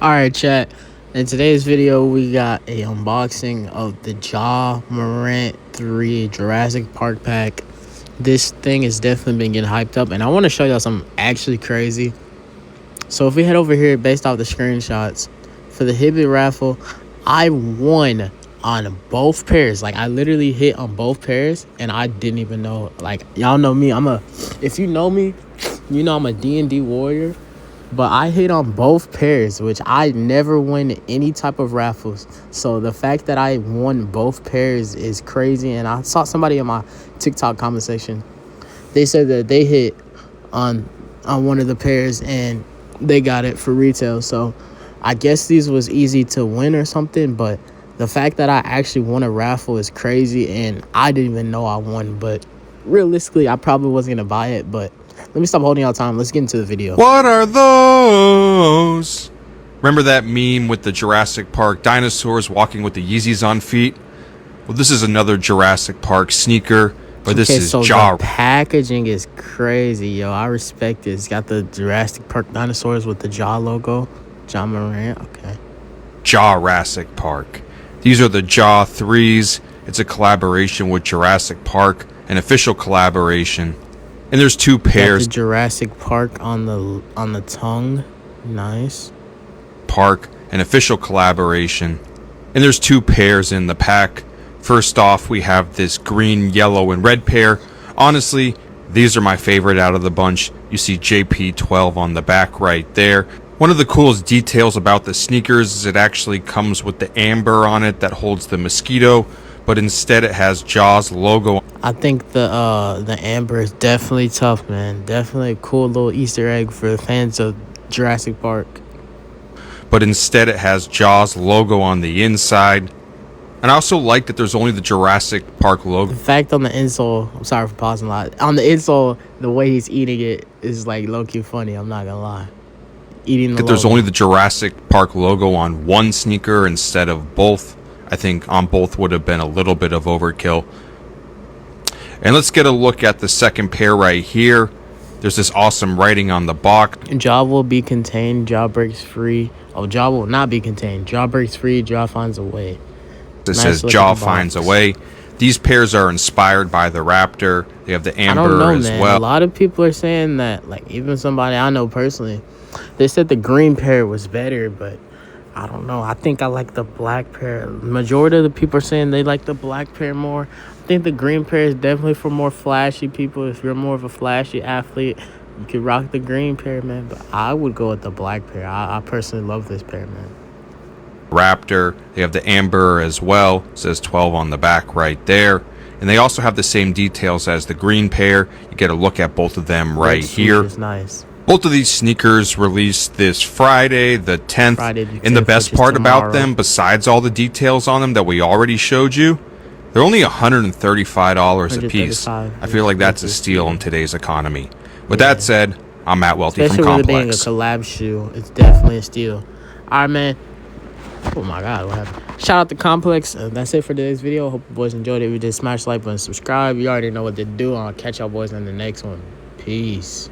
Alright, chat. In today's video, we got a unboxing of the Jaw Morant 3 Jurassic Park pack. This thing has definitely been getting hyped up, and I want to show y'all something actually crazy. So if we head over here based off the screenshots, for the Hibbit raffle, I won on both pairs. Like, I literally hit on both pairs, and I didn't even know. Like, y'all know me. If you know me, you know I'm a D&D warrior. But I hit on both pairs, which I never win any type of raffles. So the fact that I won both pairs is crazy. And I saw somebody in my TikTok comment section. They said that they hit on one of the pairs and they got it for retail. So I guess these was easy to win or something. But the fact that I actually won a raffle is crazy. And I didn't even know I won. But realistically, I probably wasn't going to buy it. But let me stop holding y'all time. Let's get into the video. What are those? Remember that meme with the Jurassic Park dinosaurs walking with the Yeezys on feet? Well, this is another Jurassic Park sneaker, but this is Jaw. The packaging is crazy, yo. I respect it. It's got the Jurassic Park dinosaurs with the Jaw logo. Jaw Morant, okay. Jurassic Park. These are the Jaw 3s. It's a collaboration with Jurassic Park, an official collaboration. And there's two pairs. Got the Jurassic Park on the tongue. Nice. Park, an official collaboration. And there's two pairs in the pack. First off, we have this green, yellow, and red pair. Honestly, these are my favorite out of the bunch. You see JP12 on the back right there. One of the coolest details about the sneakers is it actually comes with the amber on it that holds the mosquito, but instead it has Jaw's logo. I think the amber is definitely tough, man. Definitely a cool little Easter egg for the fans of Jurassic Park. But instead it has Jaw's logo on the inside. And I also like that there's only the Jurassic Park logo. The fact on the insole, I'm sorry for pausing a lot. On the insole, the way he's eating it is like low-key funny, I'm not gonna lie. Eating the logo. There's only the Jurassic Park logo on one sneaker instead of both. I think on both would have been a little bit of overkill. And let's get a look at the second pair right here. There's this awesome writing on the box. Jaw will be contained, Jaw breaks free. Oh, Jaw will not be contained. Jaw breaks free, Jaw finds a way. It says Jaw finds a way. These pairs are inspired by the Raptor. They have the amber I don't know, as man. well. A lot of people are saying that, like even somebody I know personally, they said the green pair was better, but I don't know. I think I like the black pair. Majority of the people are saying they like the black pair more. I think the green pair is definitely for more flashy people. If you're more of a flashy athlete, you could rock the green pair, man. But I would go with the black pair. I personally love this pair, man. Raptor. They have the amber as well. It says 12 on the back right there. And they also have the same details as the green pair. You get a look at both of them right here. Is nice. Both of these sneakers released this Friday, the 10th. And the best part about them, besides all the details on them that we already showed you, they're only $135 a piece. I feel like that's a steal in today's economy. With that said, I'm Matt Welty from Complex. Especially with it being a collab shoe, it's definitely a steal. All right, man. Oh my God, what happened? Shout out to Complex. That's it for today's video. Hope you boys enjoyed it. If you did, smash the like button, subscribe. You already know what to do. I'll catch y'all boys in the next one. Peace.